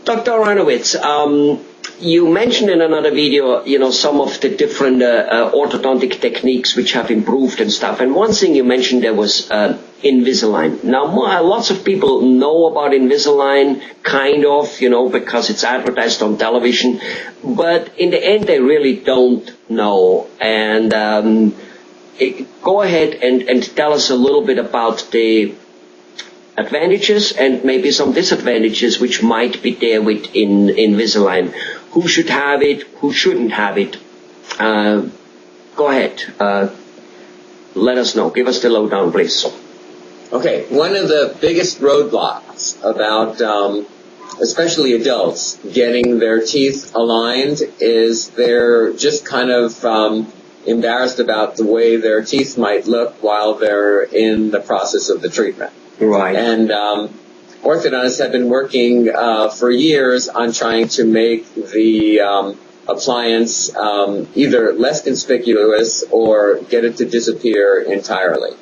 Dr. Aronowitz, you mentioned in another video, some of the different orthodontic techniques which have improved and stuff. And one thing you mentioned there was Invisalign. Now, lots of people know about Invisalign, kind of, because it's advertised on television. But in the end, they really don't know. And go ahead and tell us a little bit about the advantages and maybe some disadvantages which might be there with Invisalign. Who should have it? Who shouldn't have it? Go ahead. Let us know. Give us the lowdown, please. Okay. One of the biggest roadblocks about, especially adults, getting their teeth aligned is they're just kind of embarrassed about the way their teeth might look while they're in the process of the treatment. Right. And orthodontists have been working for years on trying to make the appliance either less conspicuous or get it to disappear entirely.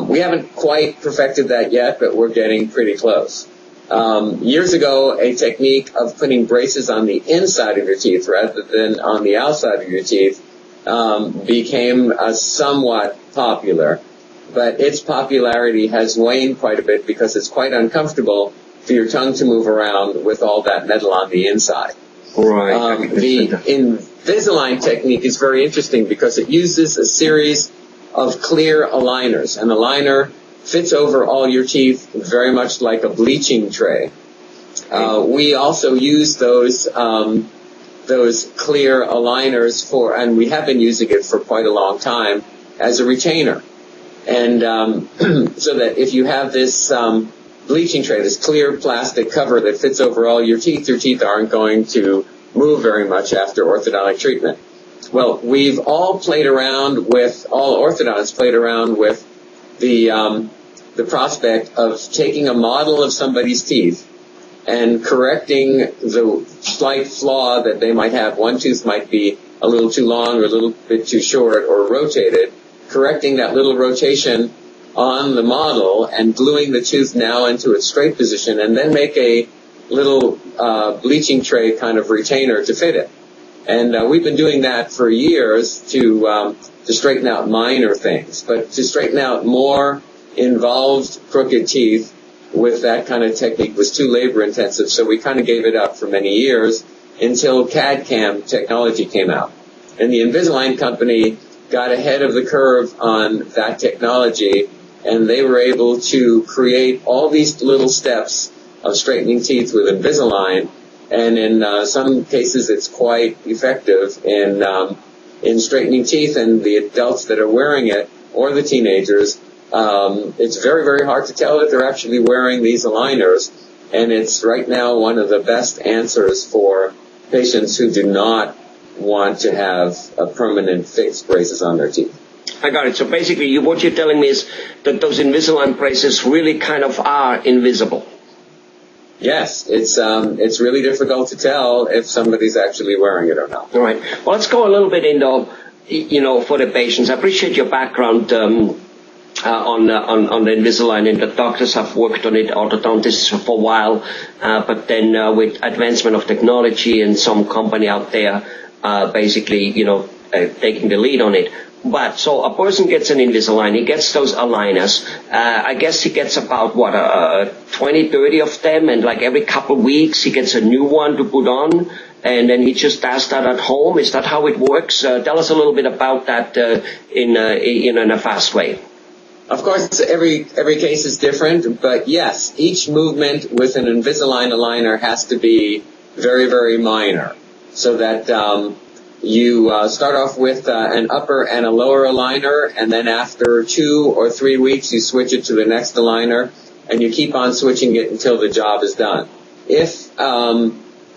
We haven't quite perfected that yet, but we're getting pretty close. Years ago, a technique of putting braces on the inside of your teeth rather than on the outside of your teeth became somewhat popular. But its popularity has waned quite a bit because it's quite uncomfortable for your tongue to move around with all that metal on the inside. Right. The Invisalign technique is very interesting because it uses a series of clear aligners. An aligner fits over all your teeth very much like a bleaching tray. We also use those clear aligners for, and we have been using it for quite a long time, as a retainer. And so that if you have this bleaching tray, this clear plastic cover that fits over all your teeth aren't going to move very much after orthodontic treatment. Well, we've all played around with, all orthodontists played around with the prospect of taking a model of somebody's teeth and correcting the slight flaw that they might have. One tooth might be a little too long or a little bit too short or rotated, correcting that little rotation on the model and gluing the tooth now into its straight position, and then make a little bleaching tray kind of retainer to fit it. And we've been doing that for years to straighten out minor things. But to straighten out more involved crooked teeth with that kind of technique was too labor intensive, so we kind of gave it up for many years until CAD-CAM technology came out. And the Invisalign company got ahead of the curve on that technology, and they were able to create all these little steps of straightening teeth with Invisalign, and in some cases it's quite effective in straightening teeth, and the adults that are wearing it, or the teenagers, it's very, very hard to tell that they're actually wearing these aligners, and it's right now one of the best answers for patients who do not want to have a permanent fixed braces on their teeth. I got it. So basically, what you're telling me is that those Invisalign braces really kind of are invisible. Yes, it's really difficult to tell if somebody's actually wearing it or not. All right. Well, let's go a little bit into, for the patients. I appreciate your background on the Invisalign, and the doctors have worked on it, orthodontists for a while, but then with advancement of technology and some company out there basically, taking the lead on it. But so a person gets an Invisalign, he gets those aligners. I guess he gets about 20, 30 of them, and like every couple of weeks he gets a new one to put on, and then he just does that at home. Is that how it works? Tell us a little bit about that in a fast way. Of course, every case is different, but yes, each movement with an Invisalign aligner has to be very, very minor, so that you start off with an upper and a lower aligner, and then after 2 or 3 weeks you switch it to the next aligner, and you keep on switching it until the job is done. If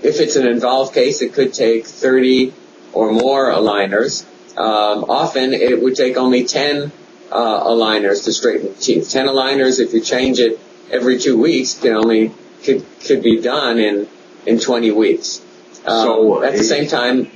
it's an involved case, it could take 30 or more aligners. Often it would take only 10 aligners to straighten the teeth. 10 aligners, if you change it every 2 weeks, could be done in 20 weeks. So at the same time,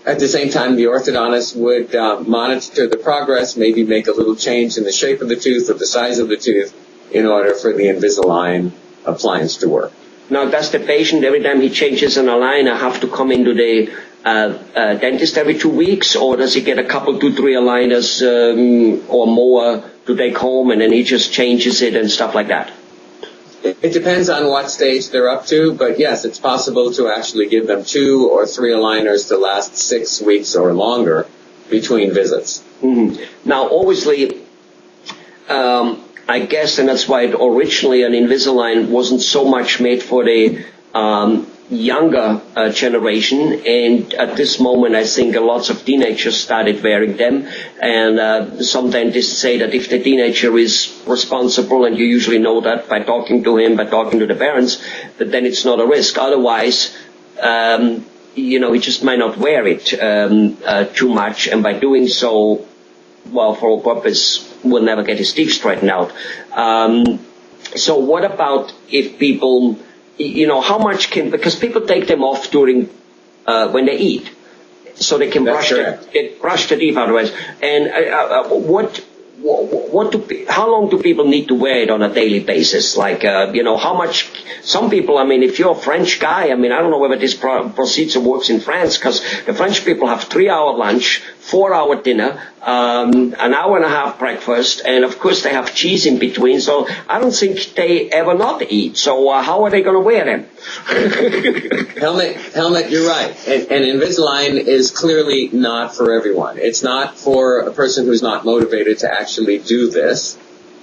the orthodontist would monitor the progress, maybe make a little change in the shape of the tooth or the size of the tooth in order for the Invisalign appliance to work. Now, does the patient, every time he changes an aligner, have to come into the dentist every 2 weeks, or does he get a couple, 2, 3 aligners or more to take home, and then he just changes it and stuff like that? It depends on what stage they're up to, but yes, it's possible to actually give them 2 or 3 aligners to last 6 weeks or longer between visits. Mm-hmm. Now, obviously, I guess, and that's why originally an Invisalign wasn't so much made for the younger generation, and at this moment I think lots of teenagers started wearing them, and some dentists say that if the teenager is responsible, and you usually know that by talking to him, by talking to the parents, that then it's not a risk. Otherwise, he just might not wear it too much, and by doing so, well, for all purpose, will never get his teeth straightened out. So what about if people, how much because people take them off during, when they eat, so they can brush the teeth otherwise. And how long do people need to wear it on a daily basis? Like, how much, some people, if you're a French guy, I don't know whether this procedure works in France, because the French people have 3-hour lunch, 4-hour dinner, an hour and a half breakfast, and of course they have cheese in between, so I don't think they ever not eat. So how are they going to wear them? Helmet, you're right. And Invisalign is clearly not for everyone. It's not for a person who's not motivated to actually do this.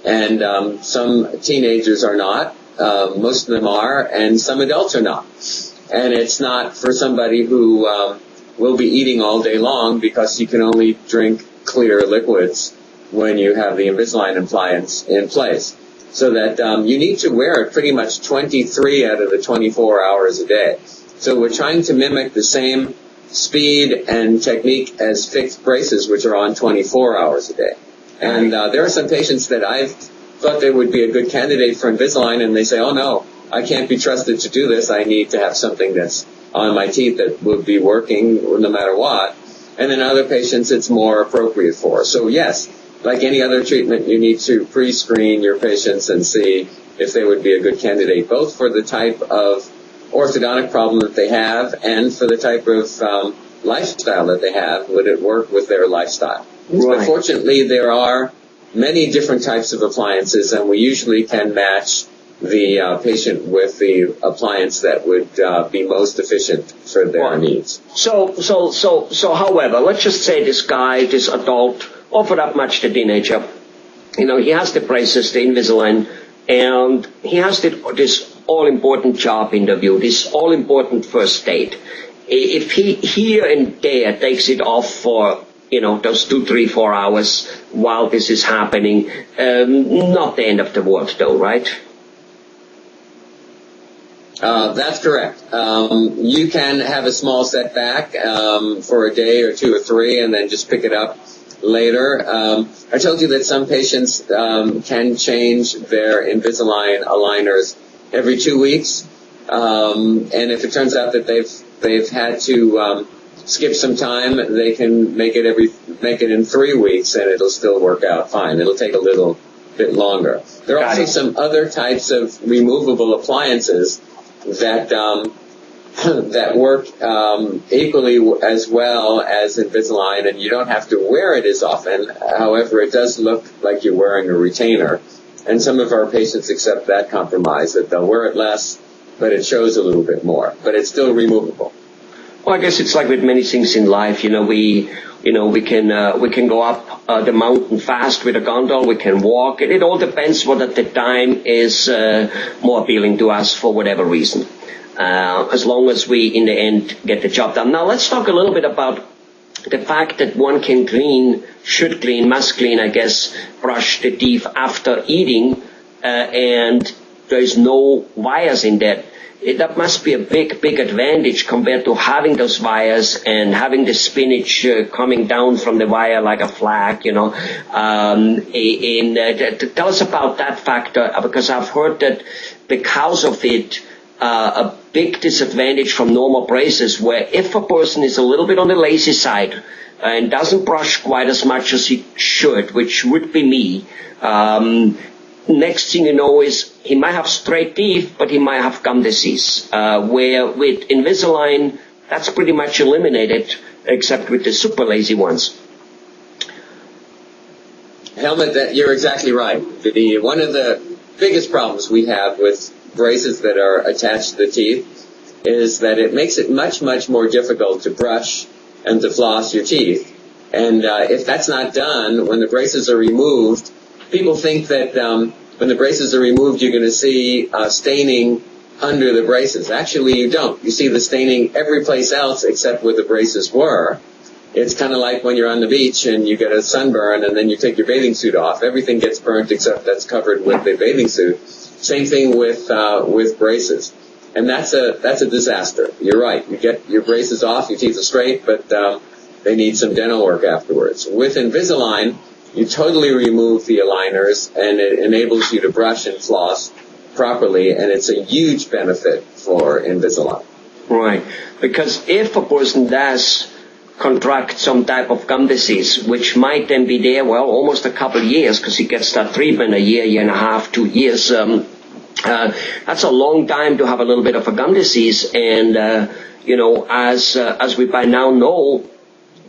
And some teenagers are not. Most of them are. And some adults are not. And it's not for somebody who will be eating all day long, because you can only drink clear liquids when you have the Invisalign appliance in place. So that you need to wear it pretty much 23 out of the 24 hours a day. So we're trying to mimic the same speed and technique as fixed braces, which are on 24 hours a day. And there are some patients that I've thought they would be a good candidate for Invisalign, and they say, oh no, I can't be trusted to do this. I need to have something that's on my teeth that would be working no matter what. And then other patients it's more appropriate for. So yes, like any other treatment, you need to pre-screen your patients and see if they would be a good candidate, both for the type of orthodontic problem that they have and for the type of lifestyle that they have. Would it work with their lifestyle? Right. But fortunately, there are many different types of appliances, and we usually can match the patient with the appliance that would be most efficient for their needs. So, however, let's just say this guy, this adult, or for that much the teenager, he has the braces, the Invisalign, and he has this all-important job interview, this all-important first date. If he here and there takes it off for those 2, 3, 4 hours while this is happening, not the end of the world though, right? That's correct. You can have a small setback for a day or 2 or 3 and then just pick it up later. I told you that some patients can change their Invisalign aligners every 2 weeks. And if it turns out that they've had to skip some time, they can make it in 3 weeks, and it'll still work out fine. It'll take a little bit longer. There are also some other types of removable appliances that that work equally as well as Invisalign, and you don't have to wear it as often. However, it does look like you're wearing a retainer, and some of our patients accept that compromise, that they'll wear it less, but it shows a little bit more, but it's still removable. Well, I guess it's like with many things in life. We can go up the mountain fast with a gondola. We can walk. It all depends what at the time is more appealing to us for whatever reason. As long as we, in the end, get the job done. Now, let's talk a little bit about the fact that one can must clean, I guess, brush the teeth after eating, and there's no wires in that. That must be a big advantage compared to having those wires and having the spinach coming down from the wire like a flag, tell us about that factor, because I've heard that because of it, a big disadvantage from normal braces, where if a person is a little bit on the lazy side and doesn't brush quite as much as he should, which would be me, next thing you know is he might have straight teeth, but he might have gum disease, where with Invisalign, that's pretty much eliminated, except with the super lazy ones. Helmut, you're exactly right. One of the biggest problems we have with braces that are attached to the teeth is that it makes it much, much more difficult to brush and to floss your teeth. And if that's not done, when the braces are removed, people think that when the braces are removed, you're going to see staining under the braces. Actually, you don't. You see the staining every place else except where the braces were. It's kind of like when you're on the beach and you get a sunburn and then you take your bathing suit off. Everything gets burnt except that's covered with the bathing suit. Same thing with braces. And that's a disaster. You're right. You get your braces off, your teeth are straight, but they need some dental work afterwards. With Invisalign, you totally remove the aligners and it enables you to brush and floss properly, and it's a huge benefit for Invisalign. Right. Because if a person does contract some type of gum disease, which might then be there, well, almost a couple of years, because he gets that treatment a year and a half, 2 years, that's a long time to have a little bit of a gum disease. And, as we by now know,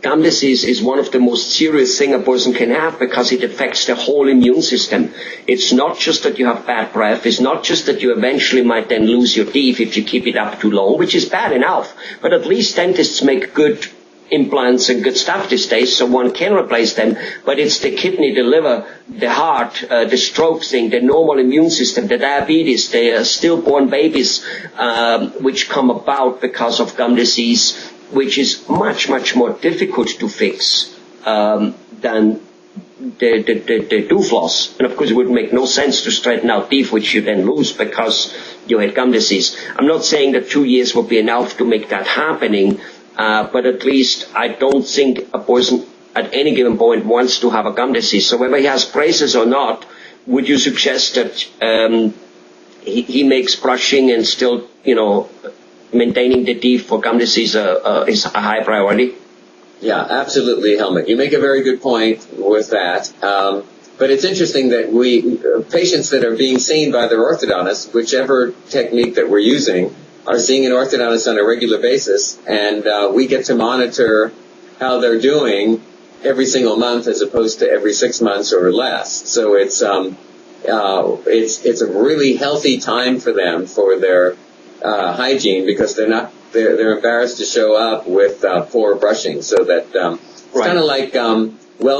gum disease is one of the most serious things a person can have because it affects the whole immune system. It's not just that you have bad breath. It's not just that you eventually might then lose your teeth if you keep it up too long, which is bad enough. But at least dentists make good implants and good stuff these days, so one can replace them. But it's the kidney, the liver, the heart, the stroke thing, the normal immune system, the diabetes, the stillborn babies, which come about because of gum disease, which is much, much more difficult to fix than the tooth loss. And of course, it would make no sense to straighten out teeth, which you then lose because you had gum disease. I'm not saying that 2 years would be enough to make that happening, but at least I don't think a person at any given point wants to have a gum disease. So whether he has braces or not, would you suggest that he makes brushing and still, maintaining the teeth for gum disease is a high priority? Yeah, absolutely, Helmut. You make a very good point with that. But it's interesting that patients that are being seen by their orthodontist, whichever technique that we're using, are seeing an orthodontist on a regular basis, and we get to monitor how they're doing every single month as opposed to every 6 months or less. So it's a really healthy time for them for their hygiene, because they're embarrassed to show up with poor brushing. So that it's kind of like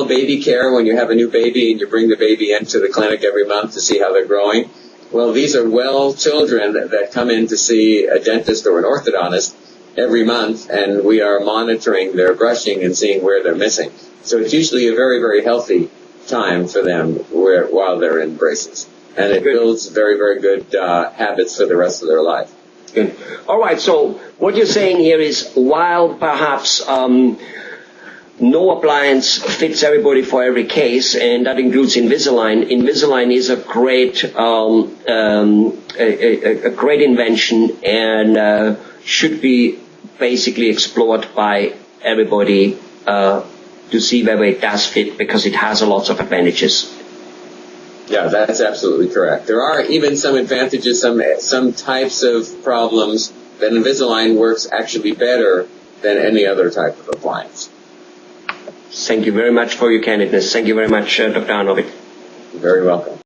baby care when you have a new baby and you bring the baby into the clinic every month to see how they're growing. Well, these are children that come in to see a dentist or an orthodontist every month, and we are monitoring their brushing and seeing where they're missing. So it's usually a very, very healthy time for them while they're in braces. And it builds very, very good habits for the rest of their life. Good. All right, so what you're saying here is, while perhaps no appliance fits everybody for every case, and that includes Invisalign. Invisalign is a great invention, and should be basically explored by everybody to see whether it does fit, because it has a lot of advantages. Yeah, that's absolutely correct. There are even some advantages, some types of problems that Invisalign works actually better than any other type of appliance. Thank you very much for your candidness. Thank you very much, Dr. Aronowitz. You're very welcome.